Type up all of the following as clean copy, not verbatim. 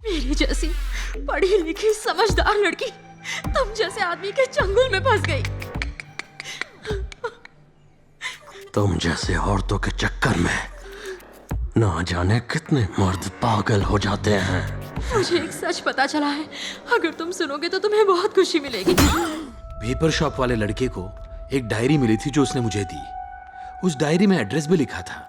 मेरी जैसी पढ़ी लिखी समझदार लड़की तुम जैसे आदमी के चंगुल में फंस गई। तुम जैसे औरतों के चक्कर में ना जाने कितने मर्द पागल हो जाते हैं। मुझे एक सच पता चला है, अगर तुम सुनोगे तो तुम्हें बहुत खुशी मिलेगी। पेपर शॉप वाले लड़के को एक डायरी मिली थी जो उसने मुझे दी। उस डायरी में एड्रेस भी लिखा था।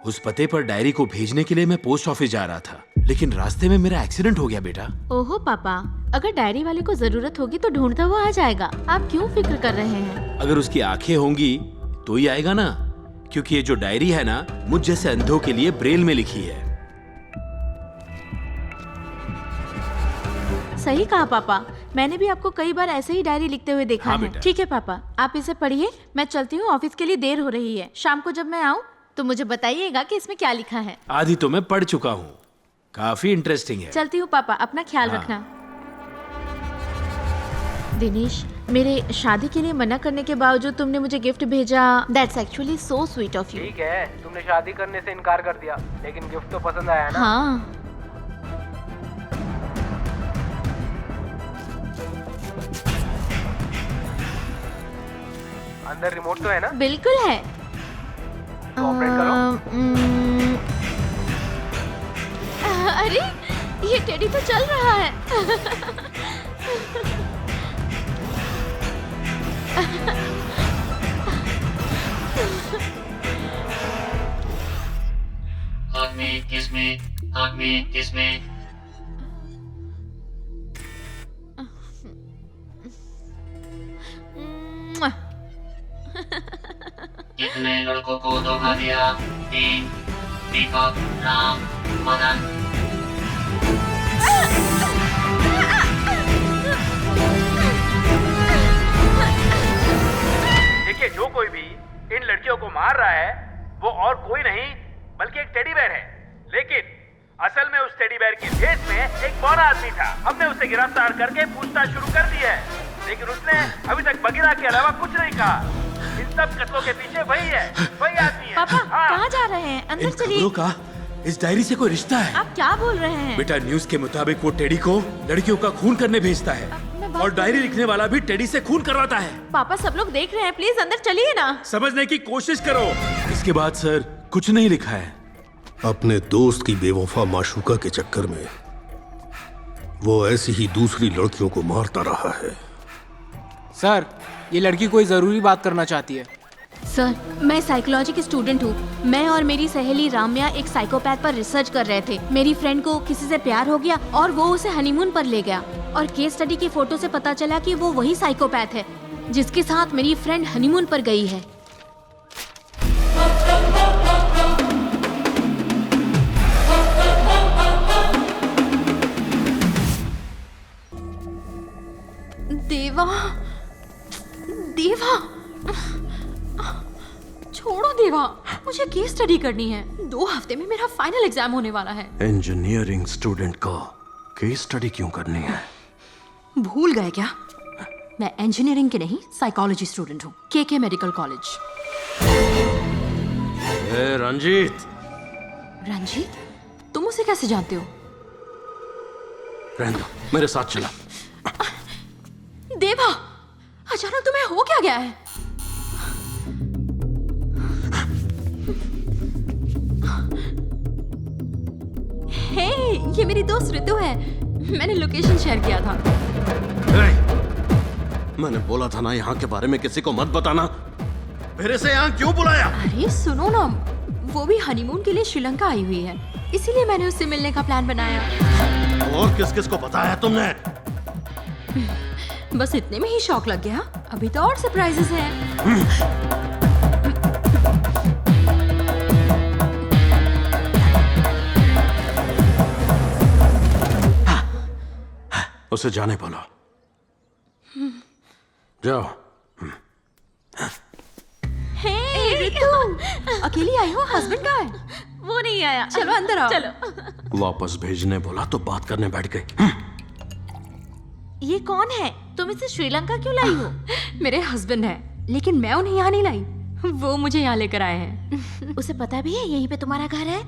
उस पते पर डायरी को भेजने के लिए मैं पोस्ट ऑफिस जा रहा था, लेकिन रास्ते में मेरा एक्सीडेंट हो गया बेटा। ओहो पापा, अगर डायरी वाले को जरूरत होगी तो ढूंढता हुआ आ जाएगा। आप क्यों फिक्र कर रहे हैं? अगर उसकी आंखें होंगी तो ही आएगा ना, क्योंकि ये जो डायरी है ना, मुझ जैसे अंधों के लिए ब्रेल में लिखी है। सही कहा पापा, मैंने भी आपको कई बार ऐसे ही डायरी लिखते हुए देखा हाँ है। बेटा। ठीक है पापा, आप इसे पढ़िए, मैं चलती हूँ, ऑफिस के लिए देर हो रही है। शाम को जब मैं आऊँ तो मुझे बताइएगा कि इसमें क्या लिखा है। आधी तो मैं पढ़ चुका हूँ, काफी इंटरेस्टिंग है। चलती हूँ पापा, अपना ख्याल हाँ। रखना। दिनेश, मेरे शादी के लिए मना करने के बावजूद तुमने मुझे गिफ्ट भेजा। That's actually so sweet of you. ठीक है, तुमने शादी करने से इनकार कर दिया, लेकिन गिफ्ट तो पसंद आया ना। हाँ, अंदर रिमोट तो है ना? बिल्कुल है। तो ऑपरेट करो। अरे, ये टेडी तो चल रहा है। Hug me, kiss me, hug me, kiss me. कितने लड़कों को धोखा दिया? 3 दीपक, राम, मदन। देखिए, जो कोई भी इन लड़कियों को मार रहा है वो और कोई नहीं बल्कि एक टेडी बेयर है, लेकिन असल में उस टेडी बेयर की भेष में एक बौना आदमी था। हमने उसे गिरफ्तार करके पूछताछ शुरू कर दी है, लेकिन उसने अभी तक बगीरा के अलावा कुछ नहीं कहा। इन सब कत्लों के पीछे वही है, वही आदमी है। पापा, हाँ। कहाँ जा रहे हैं? अंदर इन चलिए। खबरों का इस डायरी से कोई रिश्ता है? आप क्या बोल रहे हैं? बेटा, न्यूज के मुताबिक वो टेडी को लड़कियों का खून करने भेजता है, मैं बात और कर डायरी रही लिखने वाला भी टेडी से खून करवाता है। पापा, सब लोग देख रहे हैं, प्लीज अंदर चलिए ना। समझने की कोशिश करो। इसके बाद सर कुछ नहीं लिखा है। अपने दोस्त की बेवफा माशूका के चक्कर में वो ऐसी ही दूसरी लड़कियों को मारता रहा है। सर, ये लड़की कोई जरूरी बात करना चाहती है। सर, मैं साइकोलॉजी की स्टूडेंट हूँ। मैं और मेरी सहेली राम्या एक साइकोपैथ पर रिसर्च कर रहे थे। मेरी फ्रेंड को किसी से प्यार हो गया और वो उसे हनीमून पर ले गया, और केस स्टडी की फोटो से पता चला कि वो वही साइकोपैथ है जिसके साथ मेरी फ्रेंड हनीमून पर गई है। देवा, देवा, छोड़ो देवा, मुझे केस स्टडी करनी है। 2 हफ्ते में मेरा फाइनल एग्जाम होने वाला है। इंजीनियरिंग स्टूडेंट को केस स्टडी क्यों करनी है? भूल गए क्या? मैं इंजीनियरिंग के नहीं, साइकोलॉजी स्टूडेंट हूँ, केके मेडिकल कॉलेज। रंजीत, रंजीत, तुम उसे कैसे जानते हो? रहने दो, मेरे साथ चला। देवा, अचानक तुम्हें हो क्या गया है? हे, ये मेरी दोस्त ऋतु है। मैंने लोकेशन शेयर किया था। मैंने बोला था ना यहाँ के बारे में किसी को मत बताना। मेरे से यहाँ क्यों बुलाया? अरे सुनो ना, वो भी हनीमून के लिए श्रीलंका आई हुई है, इसीलिए मैंने उससे मिलने का प्लान बनाया। और किस किस को बताया तुमने? बस इतने में ही शौक लग गया, अभी तो और सरप्राइजेस हैं। उसे जाने बोलो। जाओ। हे ऋतु, अकेली आई हो? हस्बैंड कहाँ है? वो नहीं आया। चलो अंदर आओ। चलो। वापस भेजने बोला तो बात करने बैठ गई। ये कौन है? तुम इसे श्रीलंका क्यों लाई हो? मेरे हस्बैंड है, लेकिन मैं उन्हें यहाँ नहीं लाई, वो मुझे यहाँ लेकर आए हैं। उसे पता भी है यहीं पे तुम्हारा घर है?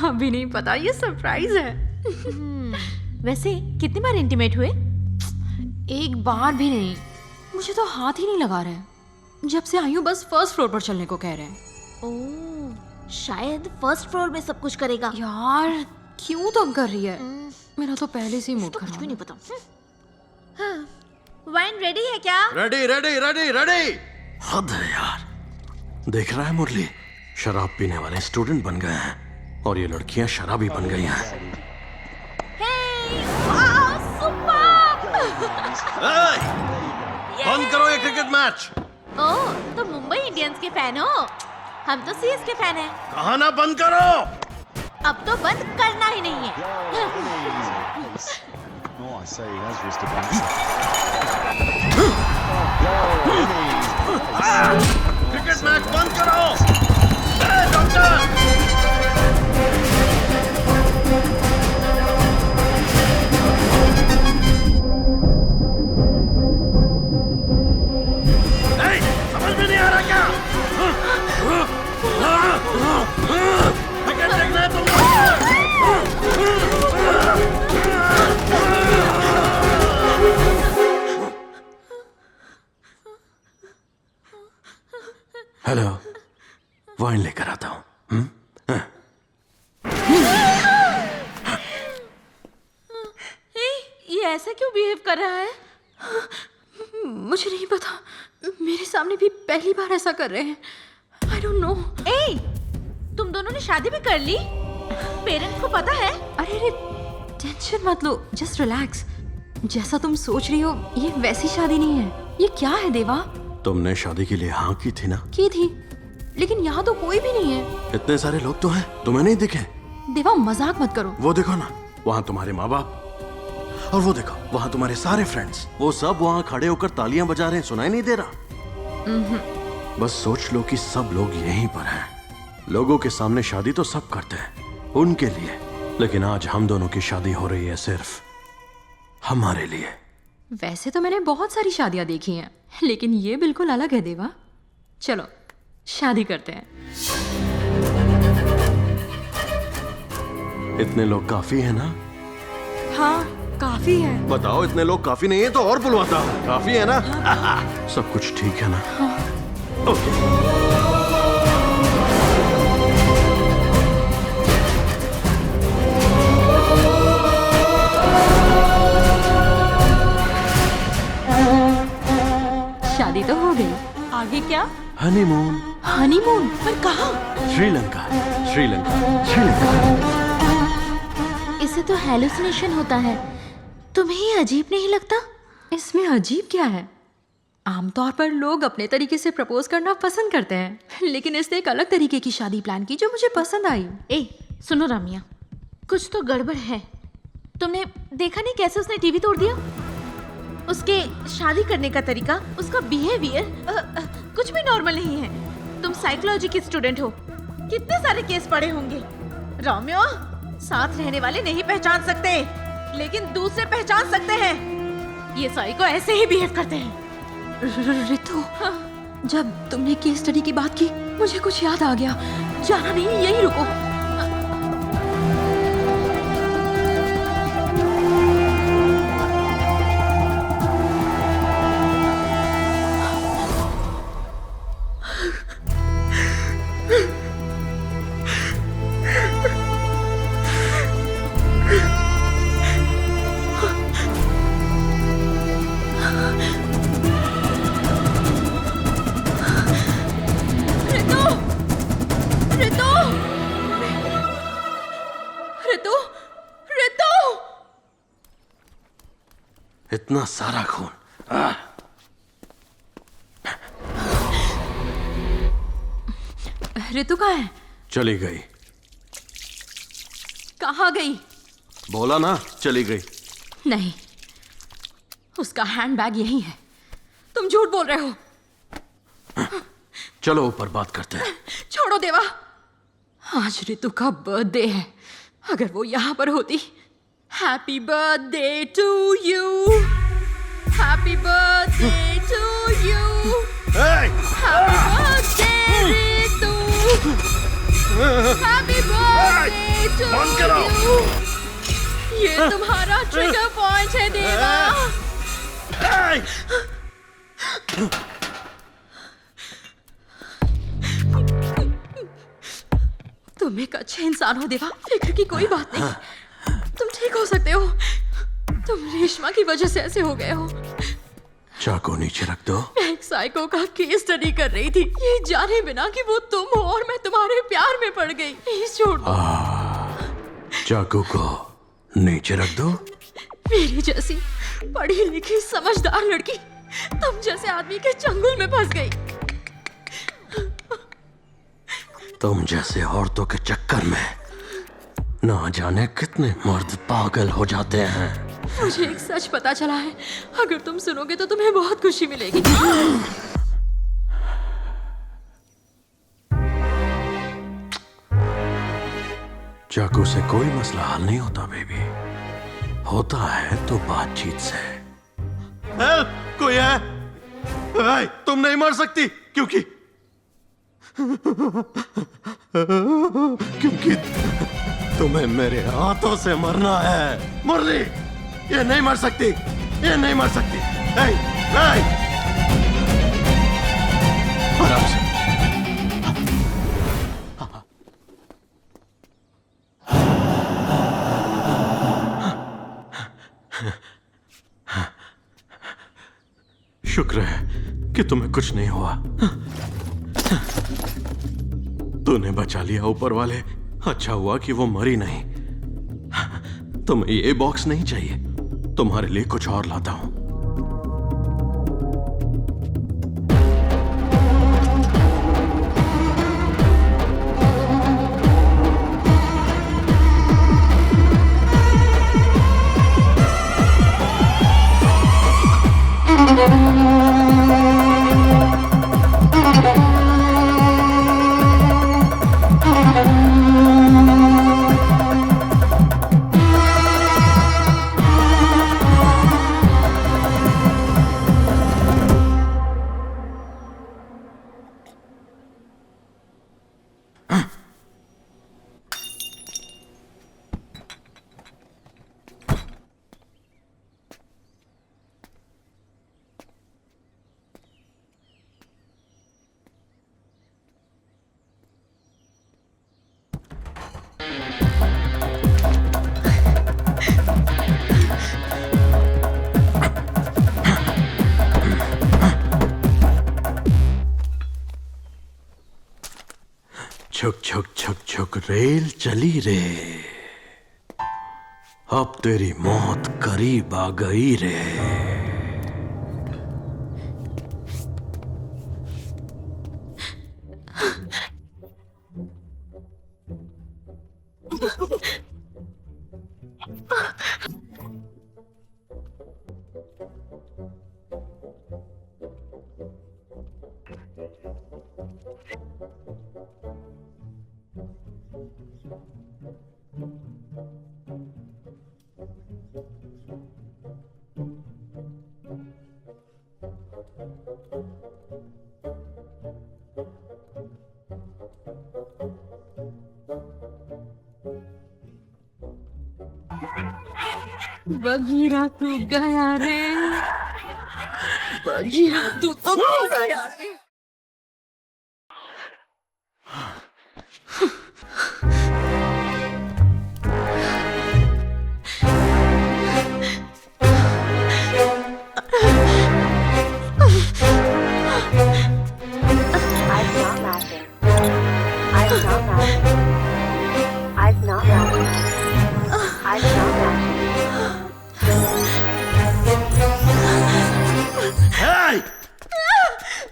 अभी नहीं पता, ये सरप्राइज है। वैसे कितनी बार इंटीमेट हुए? एक बार भी नहीं। मुझे तो हाथ ही नहीं लगा रहे। जब से आई हूँ बस फर्स्ट फ्लोर पर चलने को कह रहे हैं। ओह, शायद फर्स्ट फ्लोर में सब कुछ करेगा। यार क्यों तंग कर रही है? मेरा तो पहले से ही मूड तो कुछ खराब भी है। नहीं पता। वाइन रेडी है क्या? Ready ready ready ready. हद है यार। देख रहा है मुरली, शराब पीने वाले स्टूडेंट बन गए हैं और ये लड़कियां शराबी बन गई हैं। बंद करो ये क्रिकेट मैच। ओह, तो मुंबई इंडियंस के फैन हो? हम तो सीएस के फैन हैं। कहा ना बंद करो। अब तो बंद करना ही नहीं है। Oh, I say he has risked a bouncer. Cricket match बंद करो। डॉक्टर समझ में नहीं आ रहा क्या? क्रिकेट देखना है तुमको? हेलो, वाइन लेकर आता हूँ। ये ऐसा क्यों बिहेव कर रहा है? मुझे नहीं पता। मेरे सामने भी पहली बार ऐसा कर रहे हैं। I don't know. ए, तुम दोनों ने शादी भी कर ली? पेरेंट्स को पता है? अरे अरे, टेंशन मत लो, जस्ट रिलैक्स। जैसा तुम सोच रही हो ये वैसी शादी नहीं है। ये क्या है देवा? तुमने शादी के लिए हाँ की थी ना? की थी, लेकिन यहाँ तो कोई भी नहीं है। इतने सारे लोग तो हैं, तुम्हें नहीं दिखे? देवा मजाक मत करो। वो देखो ना, वहाँ तुम्हारे माँ बाप, और वो देखो वहाँ तुम्हारे सारे फ्रेंड्स, वो सब वहाँ खड़े होकर तालियां बजा रहे हैं। सुनाई नहीं दे रहा? बस सोच लो कि सब लोग यहीं पर हैं। लोगों के सामने शादी तो सब करते हैं उनके लिए, लेकिन आज हम दोनों की शादी हो रही है सिर्फ हमारे लिए। वैसे तो मैंने बहुत सारी शादियां देखी हैं, लेकिन ये बिल्कुल अलग है देवा। चलो शादी करते हैं। इतने लोग काफी है ना? हाँ काफी है। बताओ, इतने लोग काफी नहीं है तो और बुलवाता हूँ। काफी है ना? सब कुछ ठीक है ना? ओके। शादी तो हो गई, आगे क्या? हनीमून। हनीमून? पर कहाँ? श्रीलंका श्रीलंका श्रीलंका। इसे तो हेलुसिनेशन होता है। तुम्हें ये अजीब नहीं लगता? इसमें अजीब क्या है? आमतौर पर लोग अपने तरीके से प्रपोज करना पसंद करते हैं, लेकिन इसने एक अलग तरीके की शादी प्लान की जो मुझे पसंद आई। ए, सुनो रामिया, कुछ तो गड़बड़ है। तुमने देखा नहीं कैसे उसने टीवी तोड़ दिया? उसके शादी करने का तरीका, उसका बिहेवियर कुछ भी नॉर्मल नहीं है। तुम साइकोलॉजी की स्टूडेंट हो, कितने सारे केस पढ़े होंगे। रामिया, साथ रहने वाले नहीं पहचान सकते, लेकिन दूसरे पहचान सकते हैं। ये साइको ऐसे ही बिहेव करते हैं। रितु, जब तुमने केस स्टडी की बात की मुझे कुछ याद आ गया। जाना नहीं, यहीं रुको। इतना सारा खून। रितु कहाँ है? चली गई। कहाँ गई? बोला ना, चली गई। नहीं, उसका हैंडबैग यहीं है। तुम झूठ बोल रहे हो। चलो ऊपर बात करते हैं। छोड़ो देवा, आज रितु का बर्थडे है। अगर वो यहाँ पर होती। Happy birthday to you, happy birthday to you, happy birthday Ritu, happy birthday to you. ये तुम्हारा ट्रिगर पॉइंट है देवा। तुम एक अच्छे इंसान हो देवा, फिक्र की कोई बात नहीं। तुम ठीक हो सकते हो। तुम रेशमा की वजह से ऐसे हो गए हो। चाकू नीचे रख दो। मैं एक साइको का केस स्टडी कर रही थी, ये जाने बिना कि वो तुम हो और मैं तुम्हारे प्यार में पड़ गई। प्लीज छोड़ दो। चाकू को नीचे रख दो। मेरी जैसी पढ़ी लिखी समझदार लड़की तुम जैसे आदमी के चंगुल में फंस गई। तुम जैसे औरतों के चक्कर में ना जाने कितने मर्द पागल हो जाते हैं। मुझे एक सच पता चला है, अगर तुम सुनोगे तो तुम्हें बहुत खुशी मिलेगी। चाकू से कोई मसला हल नहीं होता बेबी, होता है तो बातचीत से। हेल्प, कोई है? भाई, तुम नहीं मर सकती क्योंकि तुम्हें मेरे हाथों से मरना है। मुरली, ये नहीं मर सकती, ये नहीं मर सकती। हे, हे! आराम से। शुक्र है कि तुम्हें कुछ नहीं हुआ। तूने बचा लिया ऊपर वाले, अच्छा हुआ कि वो मरी नहीं। तुम्हें ये बॉक्स नहीं चाहिए, तुम्हारे लिए कुछ और लाता हूं। छुक छुक छुक छुक रेल चली रे, अब तेरी मौत करीब आ गई रे। बगीरा तू गया रे, बगीरा तू तो गया रे।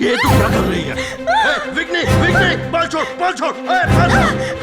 ये तू क्या कर रही है? विक्नी, विक्नी, बाल छोड़, बाल छोड़, बाल छोड़।